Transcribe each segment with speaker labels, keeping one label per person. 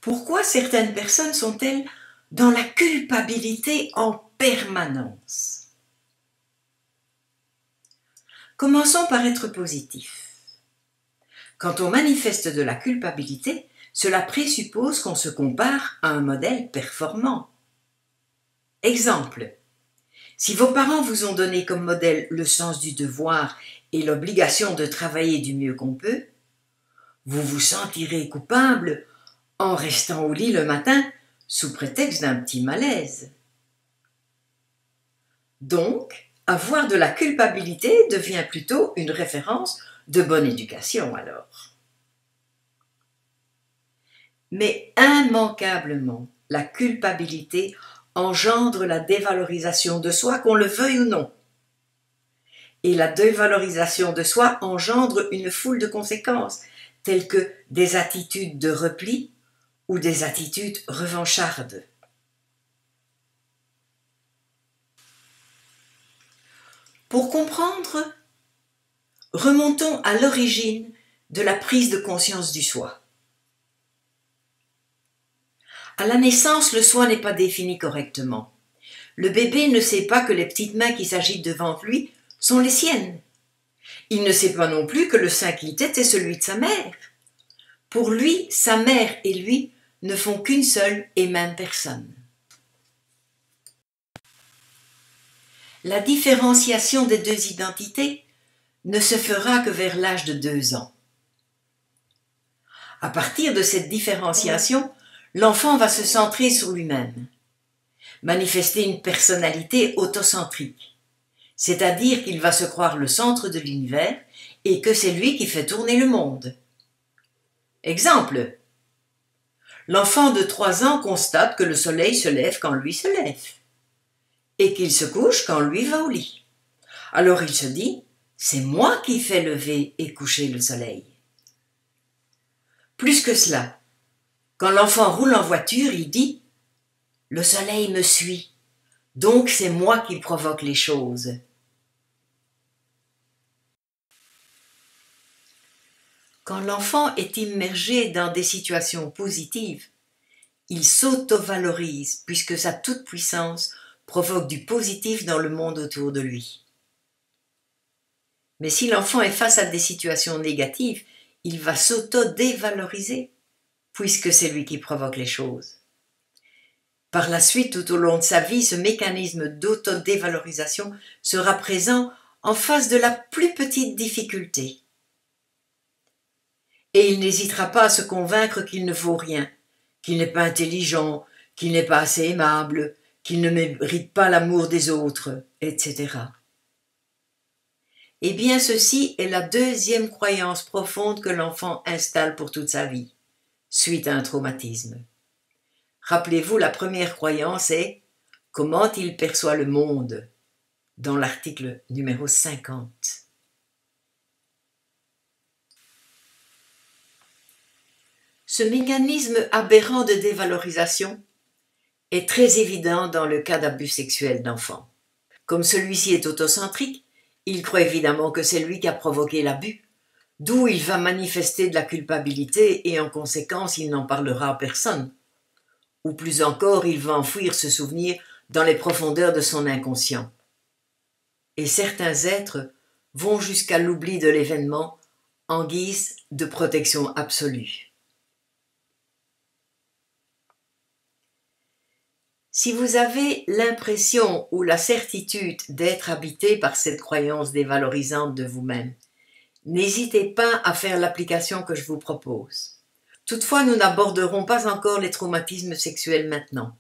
Speaker 1: Pourquoi certaines personnes sont-elles dans la culpabilité en permanence? Commençons par être positif. Quand on manifeste de la culpabilité, cela présuppose qu'on se compare à un modèle performant. Exemple, si vos parents vous ont donné comme modèle le sens du devoir et l'obligation de travailler du mieux qu'on peut, vous vous sentirez coupable en restant au lit le matin sous prétexte d'un petit malaise. Donc, avoir de la culpabilité devient plutôt une référence de bonne éducation alors. Mais immanquablement, la culpabilité engendre la dévalorisation de soi, qu'on le veuille ou non. Et la dévalorisation de soi engendre une foule de conséquences, telles que des attitudes de repli ou des attitudes revanchardes. Pour comprendre, remontons à l'origine de la prise de conscience du soi. À la naissance, le soi n'est pas défini correctement. Le bébé ne sait pas que les petites mains qui s'agitent devant lui sont les siennes. Il ne sait pas non plus que le sein qu'il tète est celui de sa mère. Pour lui, sa mère et lui ne font qu'une seule et même personne. La différenciation des deux identités ne se fera que vers l'âge de 2 ans. À partir de cette différenciation, l'enfant va se centrer sur lui-même, manifester une personnalité autocentrique, c'est-à-dire qu'il va se croire le centre de l'univers et que c'est lui qui fait tourner le monde. Exemple, l'enfant de 3 ans constate que le soleil se lève quand lui se lève et qu'il se couche quand lui va au lit. Alors il se dit, c'est moi qui fais lever et coucher le soleil. Plus que cela, quand l'enfant roule en voiture, il dit « Le soleil me suit, donc c'est moi qui provoque les choses. » Quand l'enfant est immergé dans des situations positives, il s'auto-valorise puisque sa toute-puissance provoque du positif dans le monde autour de lui. Mais si l'enfant est face à des situations négatives, il va s'auto-dévaloriser puisque c'est lui qui provoque les choses. Par la suite, tout au long de sa vie, ce mécanisme d'autodévalorisation sera présent en face de la plus petite difficulté. Et il n'hésitera pas à se convaincre qu'il ne vaut rien, qu'il n'est pas intelligent, qu'il n'est pas assez aimable, qu'il ne mérite pas l'amour des autres, etc. Eh bien, ceci est la deuxième croyance profonde que l'enfant installe pour toute sa vie, suite à un traumatisme. Rappelez-vous, la première croyance est « Comment il perçoit le monde ?» dans l'article numéro 50. Ce mécanisme aberrant de dévalorisation est très évident dans le cas d'abus sexuels d'enfants. Comme celui-ci est autocentrique, il croit évidemment que c'est lui qui a provoqué l'abus, d'où il va manifester de la culpabilité et en conséquence il n'en parlera à personne. Ou plus encore, il va enfouir ce souvenir dans les profondeurs de son inconscient. Et certains êtres vont jusqu'à l'oubli de l'événement en guise de protection absolue. Si vous avez l'impression ou la certitude d'être habité par cette croyance dévalorisante de vous-même, n'hésitez pas à faire l'application que je vous propose. Toutefois, nous n'aborderons pas encore les traumatismes sexuels maintenant,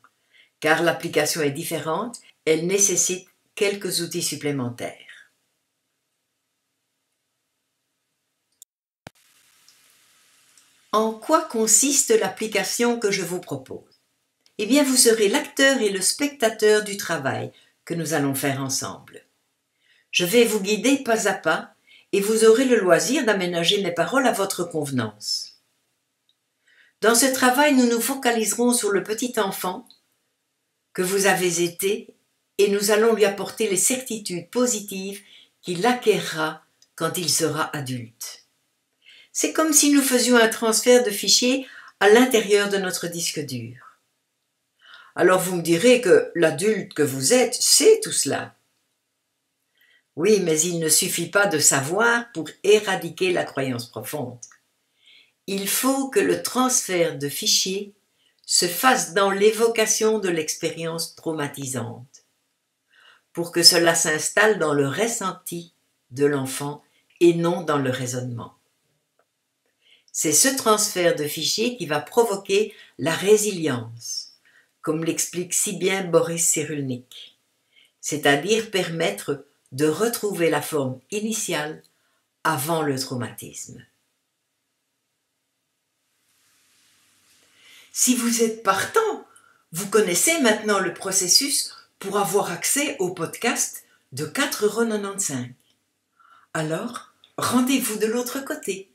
Speaker 1: car l'application est différente, elle nécessite quelques outils supplémentaires. En quoi consiste l'application que je vous propose? Eh bien, vous serez l'acteur et le spectateur du travail que nous allons faire ensemble. Je vais vous guider pas à pas et vous aurez le loisir d'aménager mes paroles à votre convenance. Dans ce travail, nous nous focaliserons sur le petit enfant que vous avez été et nous allons lui apporter les certitudes positives qu'il acquérera quand il sera adulte. C'est comme si nous faisions un transfert de fichiers à l'intérieur de notre disque dur. Alors vous me direz que l'adulte que vous êtes sait tout cela. Oui, mais il ne suffit pas de savoir pour éradiquer la croyance profonde. Il faut que le transfert de fichiers se fasse dans l'évocation de l'expérience traumatisante, pour que cela s'installe dans le ressenti de l'enfant et non dans le raisonnement. C'est ce transfert de fichiers qui va provoquer la résilience, comme l'explique si bien Boris Cyrulnik, c'est-à-dire permettre de retrouver la forme initiale avant le traumatisme. Si vous êtes partant, vous connaissez maintenant le processus pour avoir accès au podcast de 4,95 €. Alors, rendez-vous de l'autre côté.